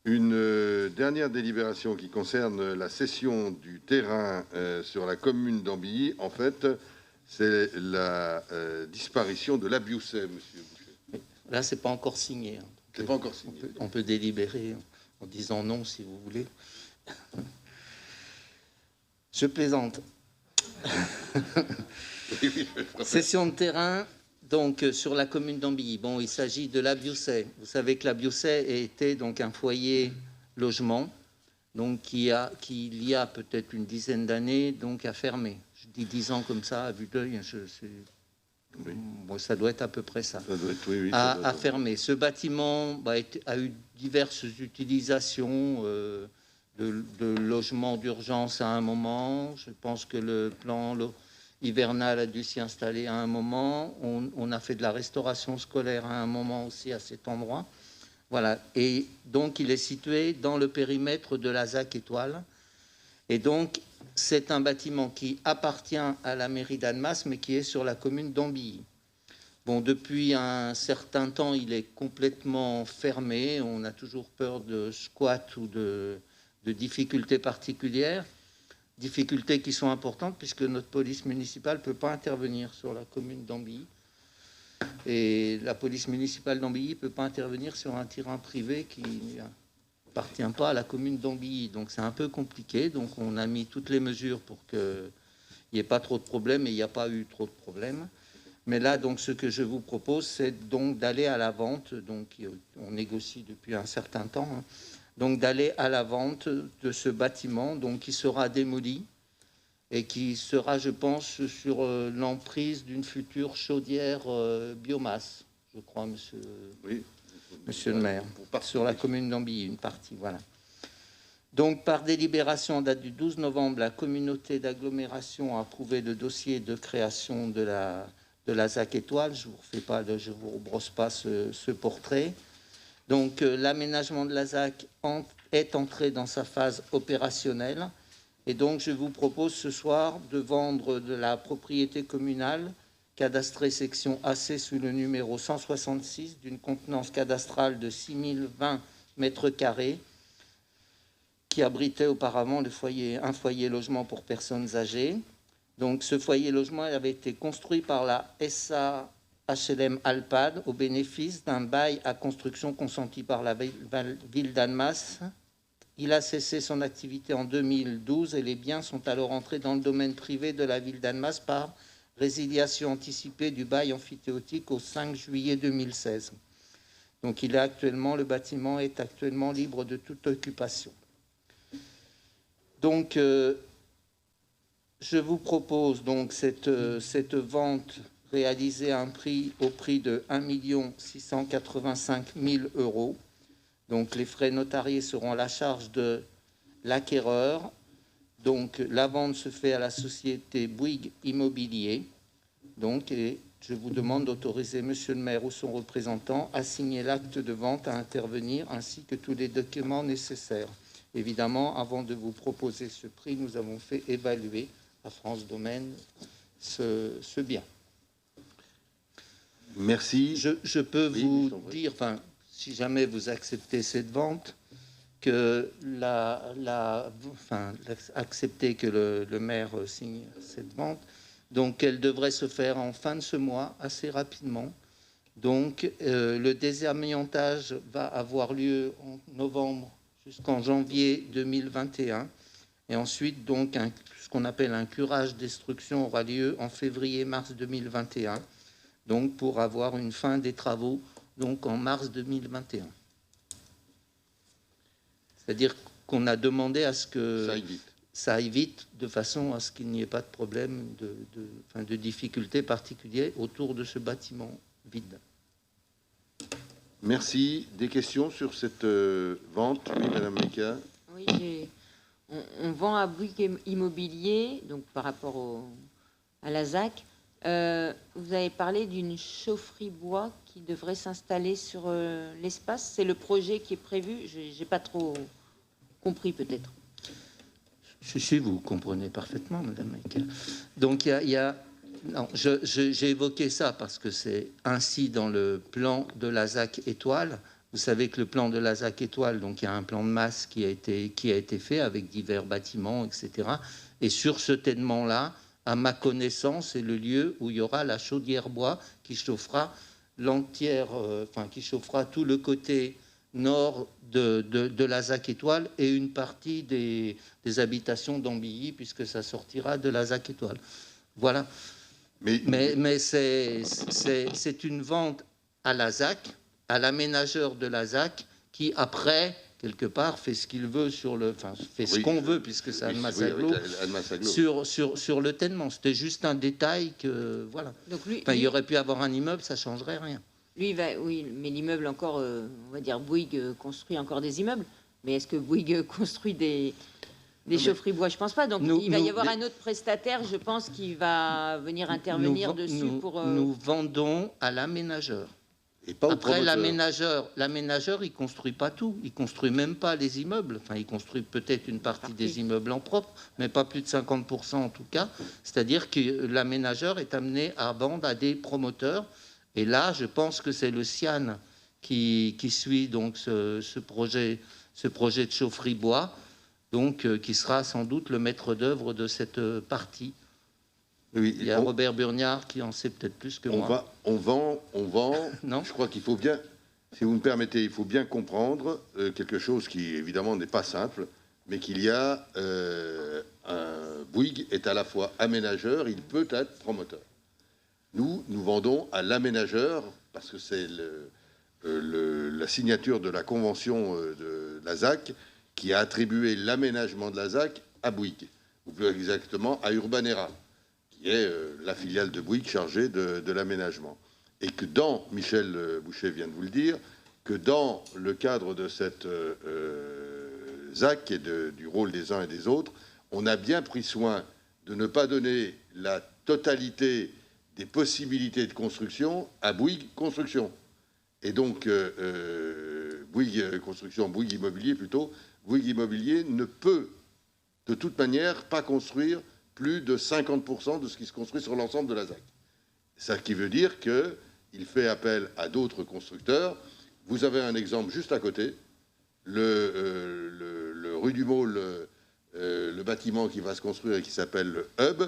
Une dernière délibération qui concerne la cession du terrain sur la commune d'Ambilly. En fait, c'est la disparition de l'Abioussais, monsieur Boucher. Là, c'est pas encore signé. Hein. C'est pas encore signé. On peut délibérer en disant non, si vous voulez. Je plaisante. Cession de terrain, donc sur la commune d'Ambilly. Bon, il s'agit de l'Abioussais. Vous savez que l'Abioussais était donc un foyer logement, donc qui il y a peut-être une dizaine d'années, donc a fermé. Je dis 10 ans comme ça, à vue d'œil. Oui. Bon, ça doit être à peu près ça. Ça doit être, oui, à fermer. Ce bâtiment a eu diverses utilisations de logement d'urgence à un moment. Je pense que le plan hivernal a dû s'y installer à un moment. On a fait de la restauration scolaire à un moment aussi à cet endroit. Voilà. Et donc, il est situé dans le périmètre de la ZAC Étoile. Et donc, c'est un bâtiment qui appartient à la mairie d'Annemasse, mais qui est sur la commune d'Ambilly. Bon, depuis un certain temps, il est complètement fermé. On a toujours peur de squat ou de difficultés particulières. Difficultés qui sont importantes puisque notre police municipale ne peut pas intervenir sur la commune d'Ambilly. Et la police municipale d'Ambilly ne peut pas intervenir sur un terrain privé qui appartient pas à la commune d'Ambilly, donc c'est un peu compliqué. Donc on a mis toutes les mesures pour qu'il n'y ait pas trop de problèmes, et il n'y a pas eu trop de problèmes. Mais là, donc, ce que je vous propose, c'est donc d'aller à la vente. Donc on négocie depuis un certain temps, hein, donc d'aller à la vente de ce bâtiment, donc qui sera démoli et qui sera, je pense, sur l'emprise d'une future chaudière biomasse, je crois, monsieur. Oui. Monsieur le maire, sur la commune d'Ambilly, une partie, voilà. Donc, par délibération en date du 12 novembre, la communauté d'agglomération a approuvé le dossier de création de la ZAC Étoile. Je ne vous rebrosse pas ce portrait. Donc, l'aménagement de la ZAC est entré dans sa phase opérationnelle. Et donc, je vous propose ce soir de vendre de la propriété communale cadastrée section AC sous le numéro 166 d'une contenance cadastrale de 6020 mètres carrés qui abritait auparavant un foyer logement pour personnes âgées. Donc ce foyer logement avait été construit par la SA HLM Alpad au bénéfice d'un bail à construction consenti par la ville d'Annemasse. Il a cessé son activité en 2012 et les biens sont alors entrés dans le domaine privé de la ville d'Annemasse par résiliation anticipée du bail amphithéotique au 5 juillet 2016. Donc le bâtiment est actuellement libre de toute occupation. Donc je vous propose donc cette vente réalisée à au prix de 1 685 000 €. Donc les frais notariés seront à la charge de l'acquéreur. Donc, la vente se fait à la société Bouygues Immobilier. Donc, et je vous demande d'autoriser monsieur le maire ou son représentant à signer l'acte de vente, à intervenir, ainsi que tous les documents nécessaires. Évidemment, avant de vous proposer ce prix, nous avons fait évaluer à France Domaine ce bien. Merci. Je peux vous dire, si jamais vous acceptez cette vente, que accepter que le maire signe cette vente, donc elle devrait se faire en fin de ce mois, assez rapidement. Donc le désamiantage va avoir lieu en novembre jusqu'en janvier 2021, et ensuite donc ce qu'on appelle un curage destruction aura lieu en février-mars 2021, donc pour avoir une fin des travaux donc en mars 2021. C'est-à-dire qu'on a demandé à ce que ça aille vite, de façon à ce qu'il n'y ait pas de problème de difficultés particulières autour de ce bâtiment vide. Merci. Des questions sur cette vente? Oui, Madame Meka. Oui, on vend à Bouygues Immobilier, donc par rapport à la ZAC. Vous avez parlé d'une chaufferie bois qui devrait s'installer sur l'espace. C'est le projet qui est prévu. J'ai pas trop compris, peut-être. Si, vous comprenez parfaitement, Madame Meka. Donc, non, j'ai évoqué ça parce que c'est ainsi dans le plan de la ZAC Étoile. Vous savez que le plan de la ZAC Étoile, donc il y a un plan de masse qui a été fait avec divers bâtiments, etc. Et sur ce ténement-là, à ma connaissance, c'est le lieu où il y aura la chaudière bois qui chauffera qui chauffera tout le côté nord de la ZAC Étoile et une partie des habitations d'Ambilly, puisque ça sortira de la ZAC Étoile. Voilà. Mais c'est une vente à la ZAC, à l'aménageur de la ZAC, qui après, quelque part, fait ce qu'il veut fait ce qu'on veut, puisque c'est Annemasse Agglo, sur le ténement. C'était juste un détail que, voilà. Donc il y aurait pu avoir un immeuble, ça changerait rien. Oui, mais l'immeuble encore, on va dire, Bouygues construit encore des immeubles. Mais est-ce que Bouygues construit des chaufferies bois? Je pense pas. Donc il va y avoir un autre prestataire, je pense, qui va venir intervenir dessus pour. Nous vendons à l'aménageur. Après, l'aménageur, il construit pas tout. Il construit même pas les immeubles. Enfin, il construit peut-être une partie des immeubles en propre, mais pas plus de 50% en tout cas. C'est-à-dire que l'aménageur est amené à vendre à des promoteurs. Et là, je pense que c'est le Sian qui suit donc ce projet de chaufferie bois, donc qui sera sans doute le maître d'œuvre de cette partie. Oui, il y a Robert Burniard qui en sait peut-être plus que moi. On vend. Non. Je crois qu'il faut bien, si vous me permettez, il faut bien comprendre quelque chose qui évidemment n'est pas simple, mais qu'il y a Bouygues est à la fois aménageur, il peut être promoteur. Nous vendons à l'aménageur, parce que c'est la signature de la convention de la ZAC qui a attribué l'aménagement de la ZAC à Bouygues, ou plus exactement à Urbanera, qui est la filiale de Bouygues chargée de l'aménagement. Et que Michel Boucher vient de vous le dire, que dans le cadre de cette ZAC et du rôle des uns et des autres, on a bien pris soin de ne pas donner la totalité des possibilités de construction à Bouygues Construction. Et donc, Bouygues Construction, Bouygues Immobilier plutôt, Bouygues Immobilier ne peut de toute manière pas construire plus de 50% de ce qui se construit sur l'ensemble de la ZAC. Ça qui veut dire qu'il fait appel à d'autres constructeurs. Vous avez un exemple juste à côté, le rue du Môle, le bâtiment qui va se construire et qui s'appelle le Hub.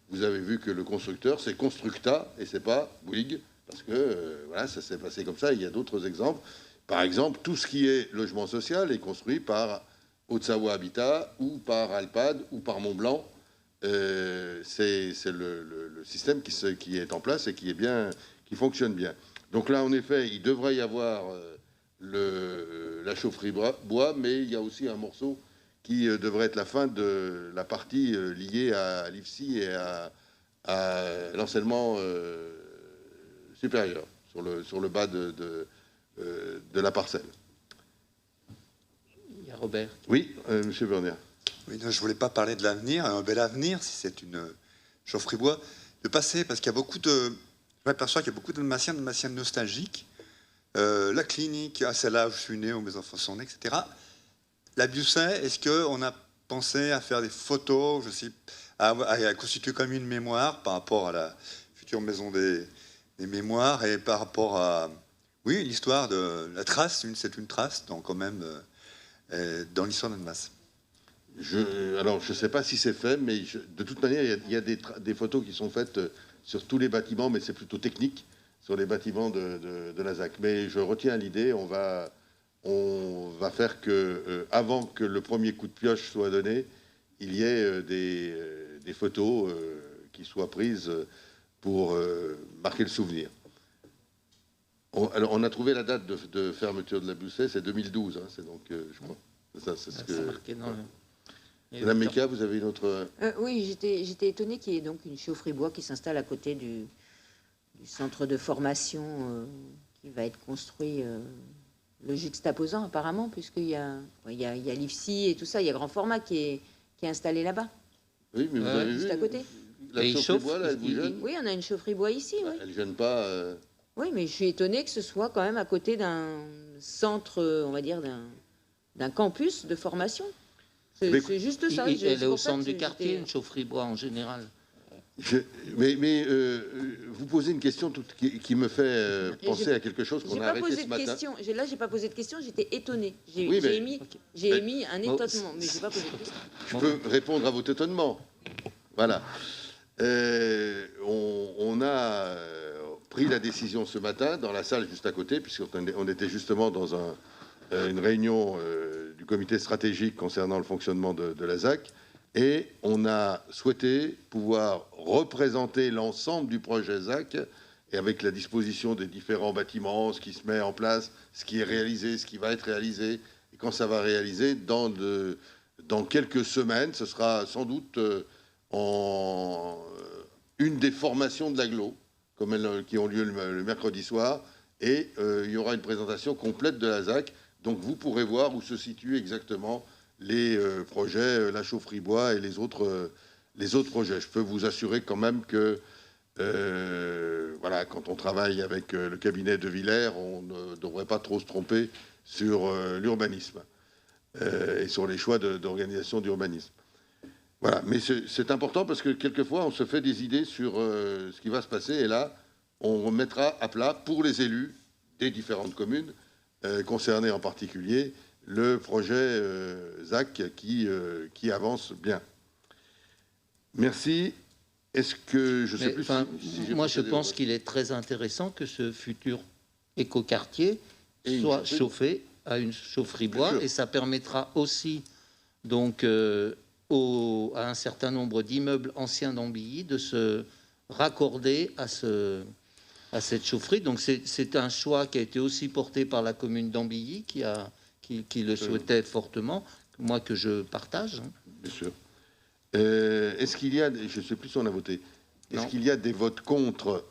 Vous avez vu que le constructeur, c'est Constructa et c'est pas Bouygues, parce que voilà, ça s'est passé comme ça. Il y a d'autres exemples. Par exemple, tout ce qui est logement social est construit par Haute-Savoie Habitat ou par Alpad ou par Montblanc. C'est le système qui est en place et qui fonctionne bien. Donc là, en effet, il devrait y avoir la chaufferie bois, mais il y a aussi un morceau qui devrait être la fin de la partie liée à l'IFSI et à l'enseignement supérieur, sur le bas de la parcelle. Il y a Robert. Oui, monsieur Bernier. Oui, non, je ne voulais pas parler de l'avenir, un bel avenir, si c'est une chaufferie bois, de passer, parce qu'il y a beaucoup de... Je m'aperçois qu'il y a beaucoup de matières nostalgiques. La clinique, c'est là où je suis né, où mes enfants sont nés, etc. La Biusset, est-ce qu'on a pensé à faire des photos, à constituer comme une mémoire par rapport à la future maison des mémoires et par rapport à, oui, l'histoire de la trace, c'est une trace, donc quand même, dans l'histoire d'Annemasse. Alors, je ne sais pas si c'est fait, mais de toute manière, il y a des photos qui sont faites sur tous les bâtiments, mais c'est plutôt technique, sur les bâtiments de la ZAC. Mais je retiens l'idée, on va faire que, avant que le premier coup de pioche soit donné, il y ait des photos qui soient prises pour marquer le souvenir. Alors, on a trouvé la date de fermeture de la Biusset, c'est 2012, hein, c'est donc, je crois. C'est ce que... marqué dans le... Madame Meka, vous avez une autre... Oui, j'étais étonnée qu'il y ait donc une chaufferie bois qui s'installe à côté du centre de formation qui va être construit, le juxtaposant apparemment, puisqu'il y a l'IFSI et tout ça, il y a grand format qui est installé là-bas. Oui, mais vous avez juste vu, à côté. La chaufferie bois, là, elle vous gêne? Oui, on a une chaufferie bois ici. Oui. Elle ne gêne pas... Oui, mais je suis étonnée que ce soit quand même à côté d'un centre, on va dire, d'un campus de formation. C'est juste ça. Elle est au centre du quartier, une chaufferie bois en général. Vous posez une question qui me fait penser à quelque chose qu'on a arrêté ce matin. Là, j'ai pas posé de question, j'étais étonné. J'ai Oui, mais- émis un étonnement, mais j'ai pas posé de question. Je peux répondre à votre étonnement. Voilà. On a pris la décision ce matin dans la salle juste à côté, puisqu'on était justement dans une réunion du comité stratégique concernant le fonctionnement de la ZAC, et on a souhaité pouvoir représenter l'ensemble du projet ZAC, et avec la disposition des différents bâtiments, ce qui se met en place, ce qui est réalisé, ce qui va être réalisé, et quand ça va réaliser, dans quelques semaines, ce sera sans doute en une des formations de l'agglo, qui ont lieu le mercredi soir, et il y aura une présentation complète de la ZAC. Donc vous pourrez voir où se situent exactement les projets, la chaufferie bois et les autres projets. Je peux vous assurer quand même que voilà, quand on travaille avec le cabinet de Villers, on ne devrait pas trop se tromper sur l'urbanisme et sur les choix d'organisation d'urbanisme. Voilà, mais c'est important parce que quelquefois, on se fait des idées sur ce qui va se passer, et là, on mettra à plat pour les élus des différentes communes concernées en particulier le projet ZAC qui avance bien. Merci. Est-ce que je sais plus si moi, je pense qu'il est très intéressant que ce futur écoquartier soit chauffé à une chaufferie bois, et ça permettra aussi donc à un certain nombre d'immeubles anciens d'Ambilly de se raccorder à cette chaufferie. Donc c'est un choix qui a été aussi porté par la commune d'Ambilly qui le souhaitait fortement, moi que je partage. Bien sûr. Est-ce qu'il y a, je ne sais plus si on a voté, est-ce qu'il y a des votes contre?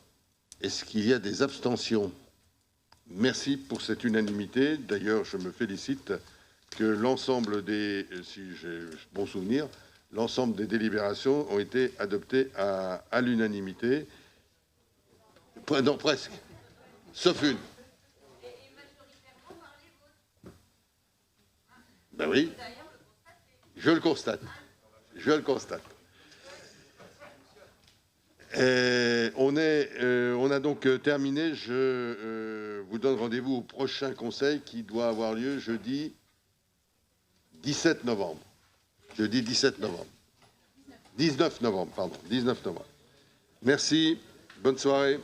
Est-ce qu'il y a des abstentions? Merci pour cette unanimité. D'ailleurs, je me félicite que l'ensemble si j'ai bon souvenir, l'ensemble des délibérations ont été adoptées à l'unanimité. Non, presque. Sauf une. Ben oui. Je le constate. Je le constate. On a donc terminé. Je vous donne rendez-vous au prochain conseil qui doit avoir lieu jeudi 17 novembre. Jeudi 17 novembre. 19 novembre, pardon. 19 novembre. Merci. Bonne soirée.